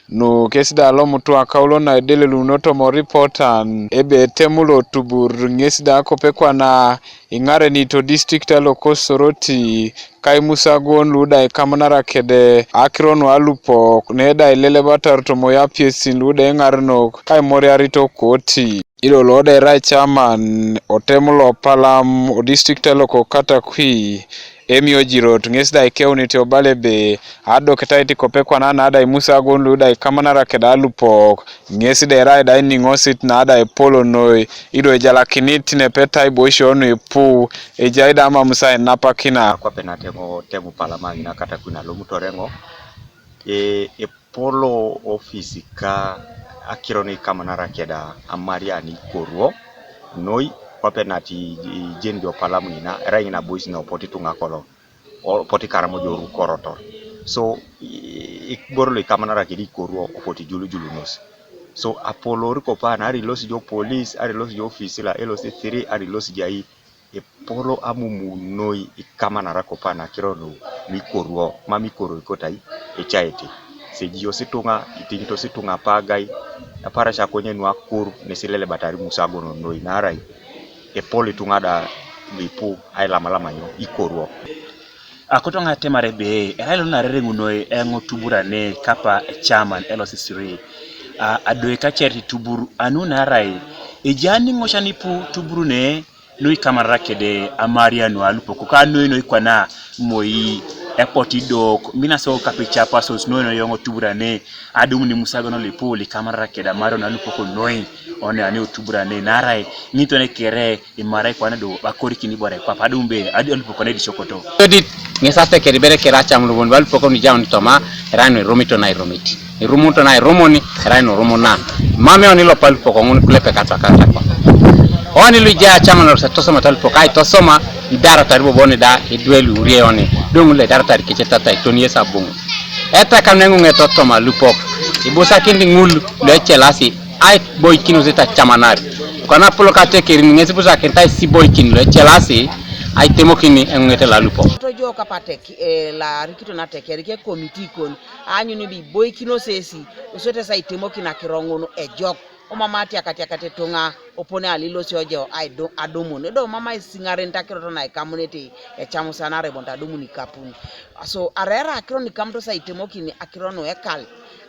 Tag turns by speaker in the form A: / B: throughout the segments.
A: No kesida lo mutu akaulo na dele lunoto mo reportan ebe temulo tubur ngesida kopekwa na ingare ni to district aloko Soroti kai musagon luda ekamanara kede akrono alupo neda ilele batar to moya piesin luda engarno kai moriarito koti ilo lode rai chairman otemulo palam o district aloko kata kui emio jirot ngesda ikeuni to balebe ado ketaiti kopekwa na ada imusa gonlu da ikamana keda alupo ngesda rai da ningosit na ada epolo noi ido ejala kiniti ne peta iboisho onu ipu ejaida ama musa napa kina
B: kwa penatemo temu palamani na kata kuna lomutorengo polo ofisi ka akironi kamanara keda amariani koruo noi kwa penati jendio palamuni na rai na boys na poti tungakolo poti karamo joru korotor so ikborlo kamanara kedi koruo poti julu nos so apolo riko pana ari losi jo police ari losi jo ofisi la elosi 3 ari losi jai polo amumu noi kamanara kopana kirono mikoruo mamikoro ikotai echaiti sejio situnga itinto situnga pagai apara chakonye nwa kur nesilele batari musagono noi narai polo tungada lipu ai lama nyo ikoruo
C: akotonga temare be erailo na rerengu noi engo tubura ne kapa chairman LC3 adoe kacheri tuburu anuna rai ejani ngoshanipu tuburu ne noi kamara kede amaria no alupo kuka noi kwana moi epoti dok mina so kapicha pasos no yongo tubura ne adum ni musago no lipoli kamara kede amario no alupo ko noi one ani tubura ne narai nito ne kere imara kwana do bakori kini bore kwa padumbe adi alupo ko ne di sokoto
D: edit ngesate kere bere kera chamlu bon wal poko ni jawn toma rano romito na romiti rumuto na romoni rano romona mame oni lo pal poko ngun klepe kata kwa oni lu ja chamano sa tosoma tal pokai tosoma idara taribo boni da idwelu rie oni dongu le dara tar kicheta ta toniye sabungu eta kanengu ngetotoma lupok ibusa kindi ngul le chelasi ai boy kino zeta chamanari kana poloka atekerin ngesi busa kentai si boy kin le chelasi ai temo kini ngete la lupo
E: to jo kapate la rikito na tekeri ke komiti kon anyu ni bi boy kino sesi usote sai temo kina kirongono e jok o mama ati akate tonga opone alilo siojo ai do adomo ne do mama isingare ntakiro na community ecamusana rebonta adomo ni kapuni so arera akiro ni kamto sai temo kini akirono ekal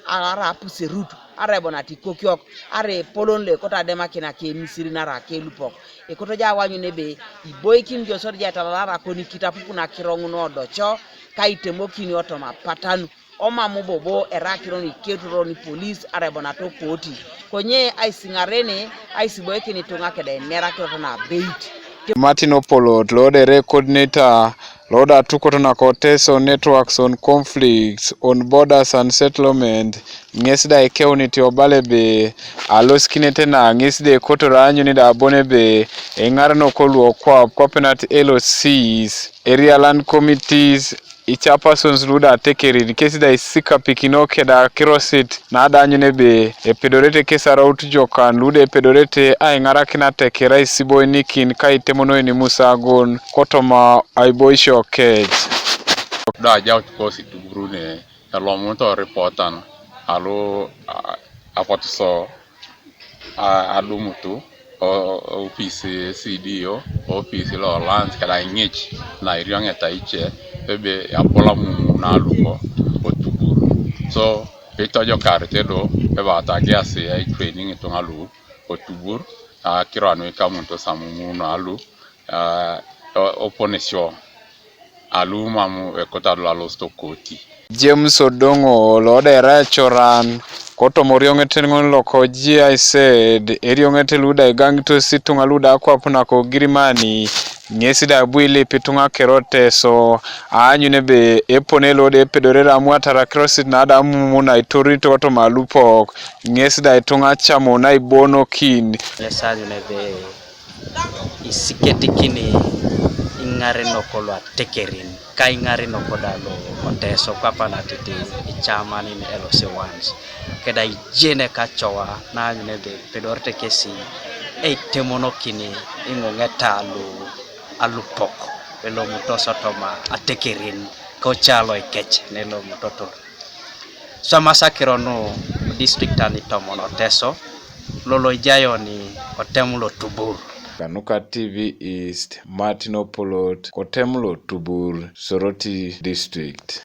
E: ara apuse rutu are bonati kokyok are polonle kota dema kina ke misiri na ra ke lupok e koto ja wanyu nebe iboy kin jo sor ja talara koni kitapu na kirongo no docho kai temo kini otoma patanu oma mubobo era kironi keturo ni police are bonato koti konye ai singarene ai siboy kini tunga kede nera kiro na bait
A: Martin Opolot, Lord coordinator, Lord Atukotona Cortes on networks on conflicts on borders and settlement, Ngesda Ekeuniti Obalebe, Aloskinete na Ngesde Kotoranyu ni da Bonebe, Engarano Kolu Okwa, Copenat LOCs, area land committees, ichapersons luda atekerin kesida isika pikino keda kirosit na adanyu nebe epedorete kesara utujokan luda epedorete aingara kina tekera isiboy nikin kai temono ni musagon kotoma aiboisho kej
F: da jaut kosi tubrune alomonto reportan alo afotiso adumutu ofisi CDO ofisi lo lands kada ngich na iriange taiche ebe apola mu na luko otuburu so betojo karte do eba atagasi ai training to ngalu otuburu kirano ikamunto samu na alu oponesio alu mamu ekota lo stokoti
A: James Odongo lode rachoran koto moriongete ngon loko I said eriongete luda gangto situnga luda kwa puna ko girimani nyesida bwile pitunga kerote so anyu nebe epone lode pedorera muatara crossit na ada muna itorito to malupo nyesida itunga chamo na ibono kin
G: lesali nebe isiketi kini ingare nokolo atekerin kai ngare nokodalo oteso kapana tete ichamani ni LC1 keda jene kachowa na nebe pedorte kesi temono kini ingongeta alupoko pelo mutoso toma atekerin ko chalo ekech nelo mutoto so masakiro no district ani tomono teso lolo ijayo ni otemulo tubur.
A: Kanuka TV East, Martin Opolot, Kotemulo Tubur, Soroti District.